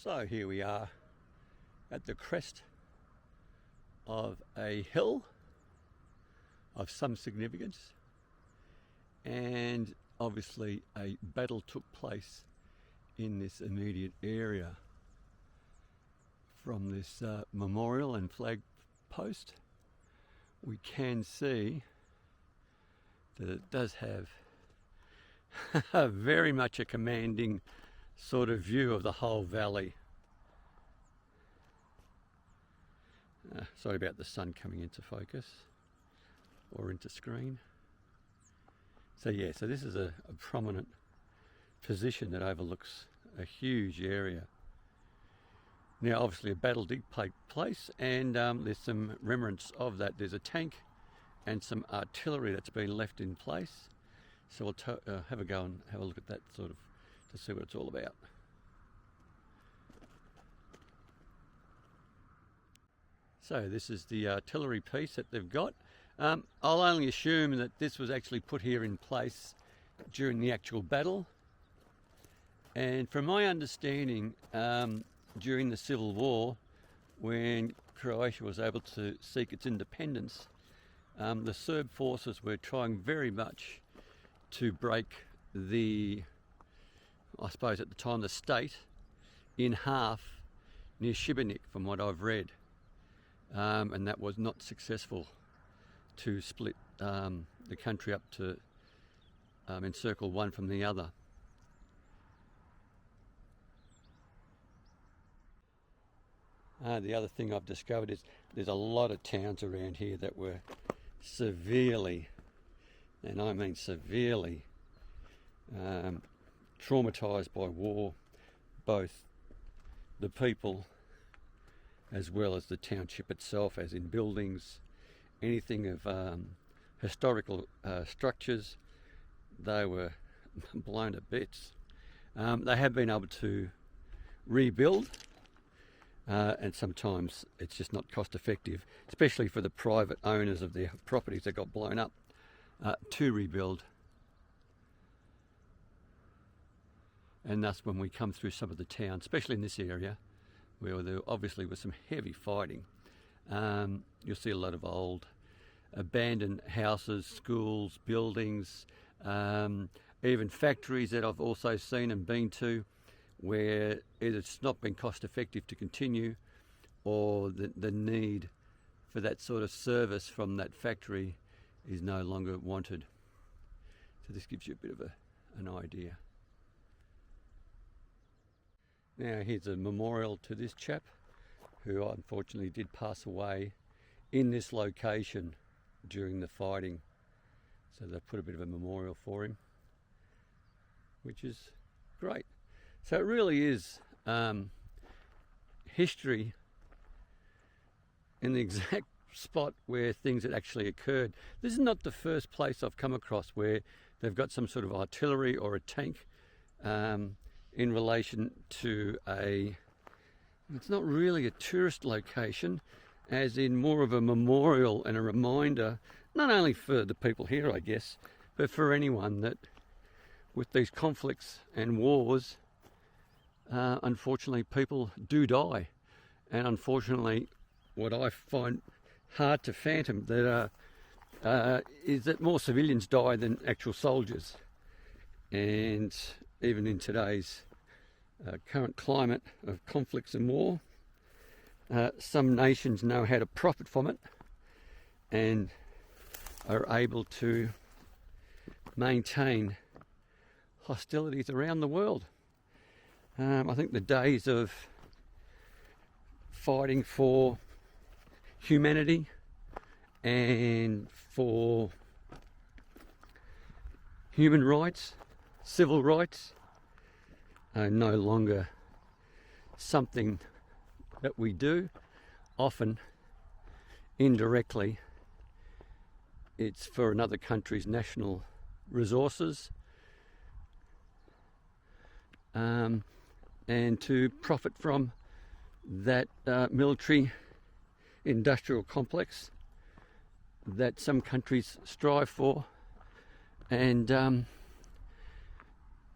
So here we are at the crest of a hill of some significance, and obviously a battle took place in this immediate area. From this memorial and flag post we can see that it does have very much a commanding sort of view of the whole valley. Sorry about the sun coming into focus or into screen. So yeah, so this is a prominent position that overlooks a huge area. Now obviously a battle did take place, and there's some remnants of that. There's a tank and some artillery that's been left in place. So we'll have a go and have a look at that sort of to see what it's all about. So this is the artillery piece that they've got. I'll only assume that this was actually put here in place during the actual battle. And from my understanding, during the Civil War, when Croatia was able to seek its independence, the Serb forces were trying very much to break the, I suppose at the time, the state in half near Šibenik, from what I've read. And that was not successful to split the country up to encircle one from the other. The other thing I've discovered is there's a lot of towns around here that were severely, and I mean severely, traumatised by war, both the people as well as the township itself, as in buildings, anything of historical structures. They were blown to bits. They have been able to rebuild, and sometimes it's just not cost effective, especially for the private owners of their properties that got blown up, to rebuild. And thus when we come through some of the towns, especially in this area where there obviously was some heavy fighting, you'll see a lot of old abandoned houses, schools, buildings, even factories that I've also seen and been to, where it's not been cost effective to continue, or the need for that sort of service from that factory is no longer wanted. So this gives you a bit of an idea. Now here's a memorial to this chap who unfortunately did pass away in this location during the fighting. So they've put a bit of a memorial for him, which is great. So it really is history in the exact spot where things had actually occurred. This is not the first place I've come across where they've got some sort of artillery or a tank in relation to it's not really a tourist location, as in more of a memorial and a reminder, not only for the people here, I guess, but for anyone that with these conflicts and wars, unfortunately people do die. And unfortunately what I find hard to fathom that is that more civilians die than actual soldiers. And even in today's current climate of conflicts and war, some nations know how to profit from it and are able to maintain hostilities around the world. I think the days of fighting for humanity and for human rights, civil rights, are no longer something that we do. Often, indirectly, it's for another country's national resources, and to profit from that military industrial complex that some countries strive for and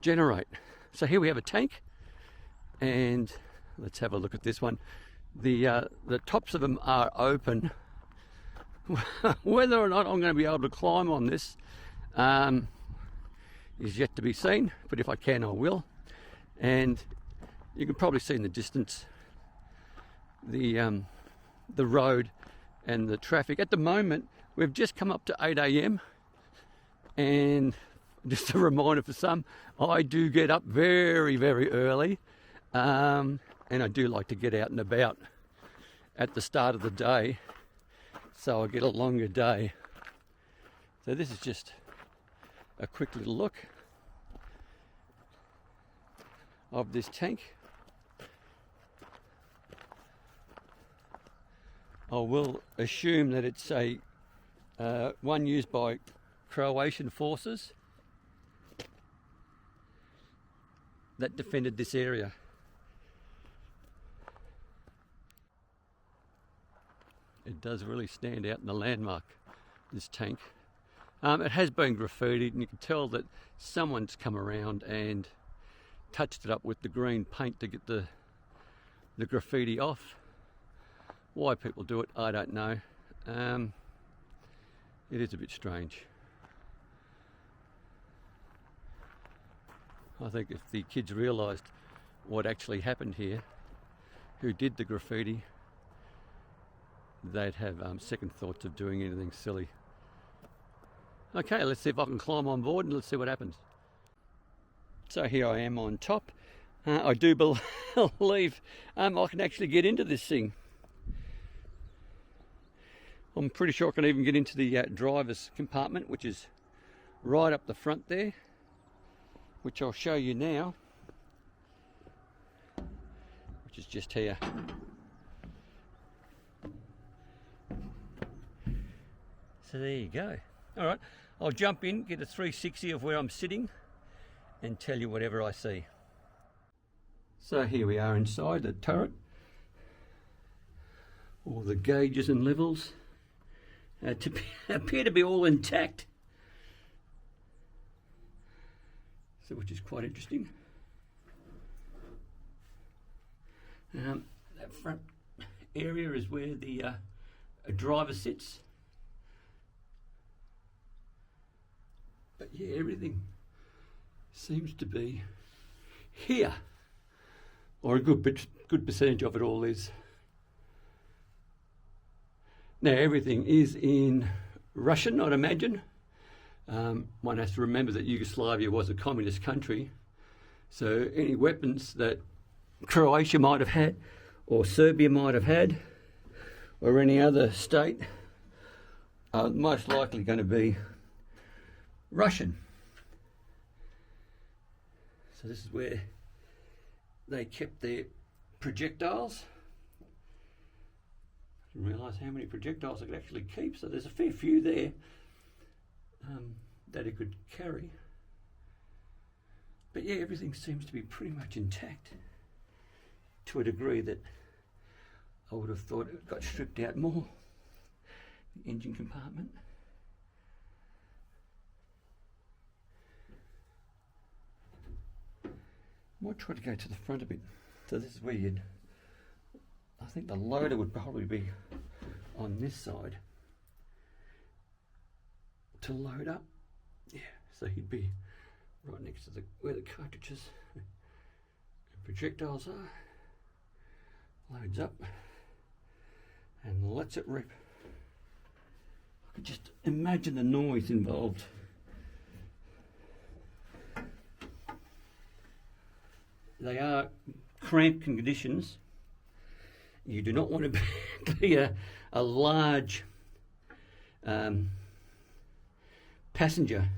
generate. So here we have a tank, and Let's have a look at this one. The tops of them are open. Whether or not I'm going to be able to climb on this is yet to be seen, but if I can, I will. And you can probably see in the distance the road and the traffic. At the moment, we've just come up to 8 a.m. and just a reminder for some, I do get up very, very early, and I do like to get out and about at the start of the day, so I get a longer day. So this is just a quick little look of this tank. I will assume that it's a one used by Croatian forces that defended this area. It does really stand out in the landmark, this tank. It has been graffitied, and you can tell that someone's come around and touched it up with the green paint to get the graffiti off. Why people do it, I don't know. It is a bit strange. I think if the kids realised what actually happened here, who did the graffiti, they'd have second thoughts of doing anything silly. Okay, let's see if I can climb on board and let's see what happens. So here I am on top. I do believe I can actually get into this thing. I'm pretty sure I can even get into the driver's compartment, which is right up the front there, which I'll show you now, which is just here. So there you go. All right, I'll jump in, get a 360 of where I'm sitting and tell you whatever I see. So here we are inside the turret. All the gauges and levels appear to be all intact, so which is quite interesting. That front area is where the driver sits. But yeah, everything seems to be here, or a good percentage of it all is. Now everything is in Russian, I'd imagine. One has to remember that Yugoslavia was a communist country, so any weapons that Croatia might have had, or Serbia might have had, or any other state, are most likely going to be Russian. So this is where they kept their projectiles. I didn't realise how many projectiles I could actually keep, so there's a fair few there that it could carry. But yeah, everything seems to be pretty much intact to a degree that I would have thought it got stripped out more. The engine compartment. I might try to go to the front a bit. So this is where I think the loader would probably be on this side to load up. Yeah, so he'd be right next to where the cartridges and projectiles are. Loads up and lets it rip. I could just imagine the noise involved. They are cramped conditions. You do not want to be a large passenger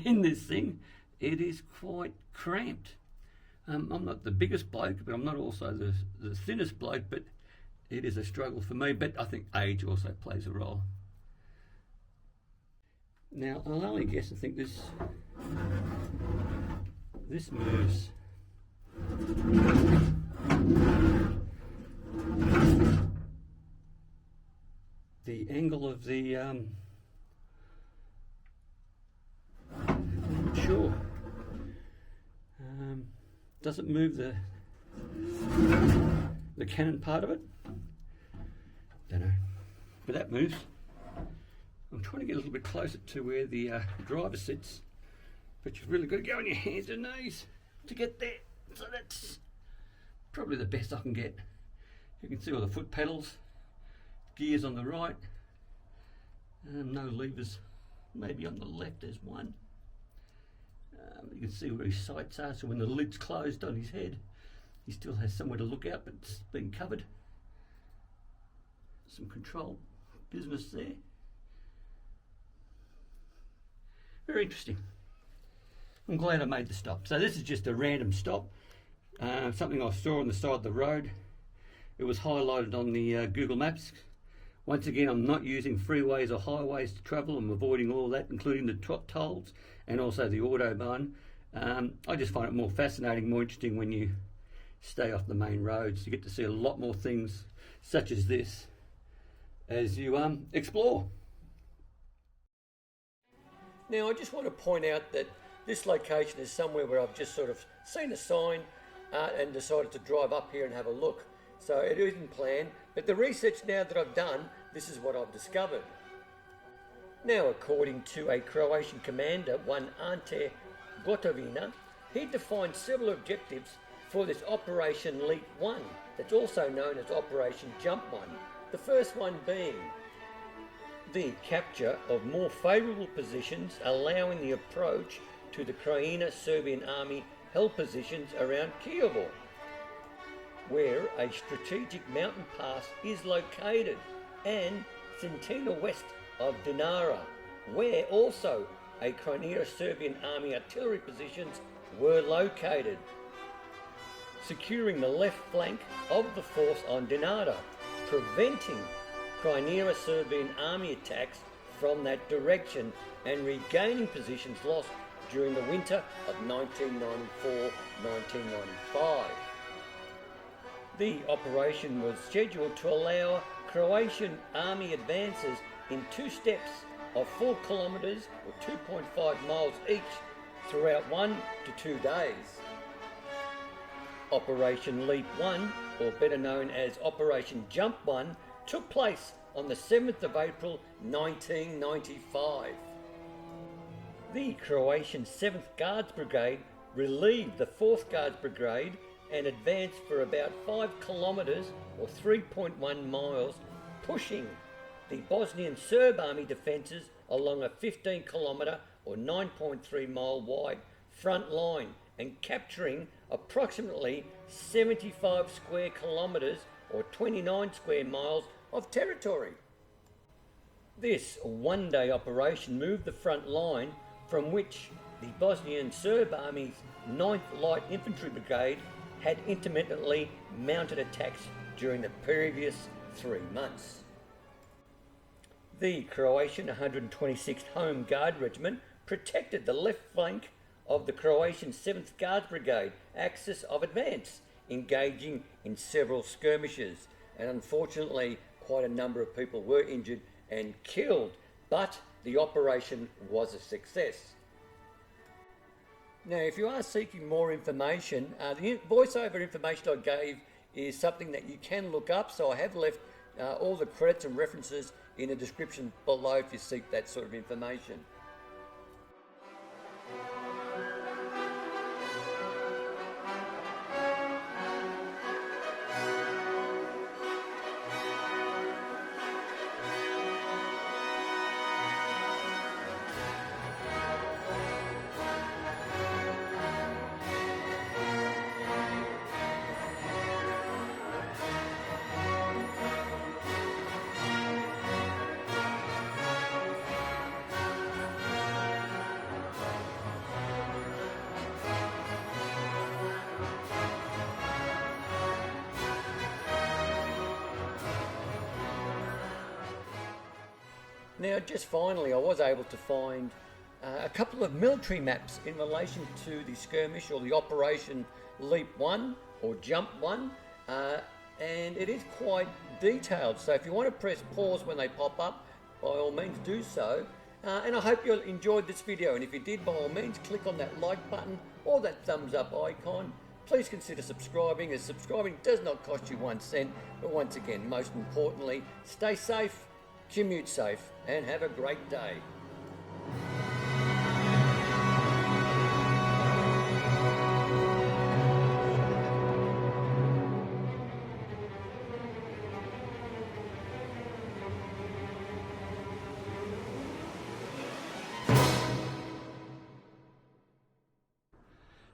in this thing. It is quite cramped. I'm not the biggest bloke, but I'm not also the thinnest bloke, but it is a struggle for me. But I think age also plays a role. Now, I'll only guess, I think this moves the angle of the I'm not sure. doesn't move the cannon part of it. Don't know, but that moves. I'm trying to get a little bit closer to where the driver sits, but you've really got to go on your hands and knees to get there. So that's probably the best I can get. You can see all the foot pedals, gears on the right, no levers, maybe on the left there's one. You can see where his sights are, so when the lid's closed on his head, he still has somewhere to look out, but it's been covered. Some control business there. Very interesting. I'm glad I made the stop. So this is just a random stop, something I saw on the side of the road. It was highlighted on the Google Maps. Once again, I'm not using freeways or highways to travel. I'm avoiding all that, including the tolls and also the autobahn. I just find it more fascinating, more interesting when you stay off the main roads. You get to see a lot more things such as this as you explore. Now, I just want to point out that this location is somewhere where I've just sort of seen a sign and decided to drive up here and have a look. So it isn't planned, but the research now that I've done, this is what I've discovered. Now, according to a Croatian commander, one Ante Gotovina, he defined several objectives for this Operation Leap 1, that's also known as Operation Jump 1. The first one being the capture of more favourable positions, allowing the approach to the Croatian Serbian army held positions around Kijevo, where a strategic mountain pass is located, and Cetina west of Dinara, where also a Croatian Serbian army artillery positions were located. Securing the left flank of the force on Dinara, preventing Croatian Serbian army attacks from that direction and regaining positions lost during the winter of 1994-1995. The operation was scheduled to allow Croatian army advances in 2 steps of 4 kilometres or 2.5 miles each throughout 1 to 2 days. Operation Leap 1, or better known as Operation Jump 1, took place on the 7th of April 1995. The Croatian 7th Guards Brigade relieved the 4th Guards Brigade and advanced for about 5 kilometres or 3.1 miles, pushing the Bosnian Serb army defences along a 15 kilometre or 9.3 mile wide front line and capturing approximately 75 square kilometres or 29 square miles of territory. This one-day operation moved the front line from which the Bosnian Serb Army's 9th Light Infantry Brigade had intermittently mounted attacks during the previous 3 months. The Croatian 126th Home Guard Regiment protected the left flank of the Croatian 7th Guards Brigade axis of advance, engaging in several skirmishes, and unfortunately quite a number of people were injured and killed, but the operation was a success. Now, if you are seeking more information, the voiceover information I gave is something that you can look up, so I have left all the credits and references in the description below if you seek that sort of information. Now, just finally, I was able to find a couple of military maps in relation to the skirmish or the Operation Leap 1 or Jump 1, and it is quite detailed. So if you want to press pause when they pop up, by all means do so. And I hope you enjoyed this video, and if you did, by all means click on that like button or that thumbs up icon, please consider subscribing, as subscribing does not cost you 1 cent. But once again, most importantly, stay safe, commute safe, and have a great day.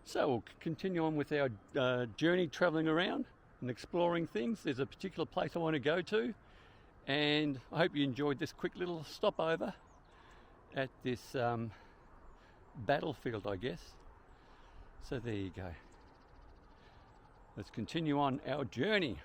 So we'll continue on with our journey travelling around and exploring things. There's a particular place I want to go to, and I hope you enjoyed this quick little stopover at this battlefield, I guess. So there you go. Let's continue on our journey.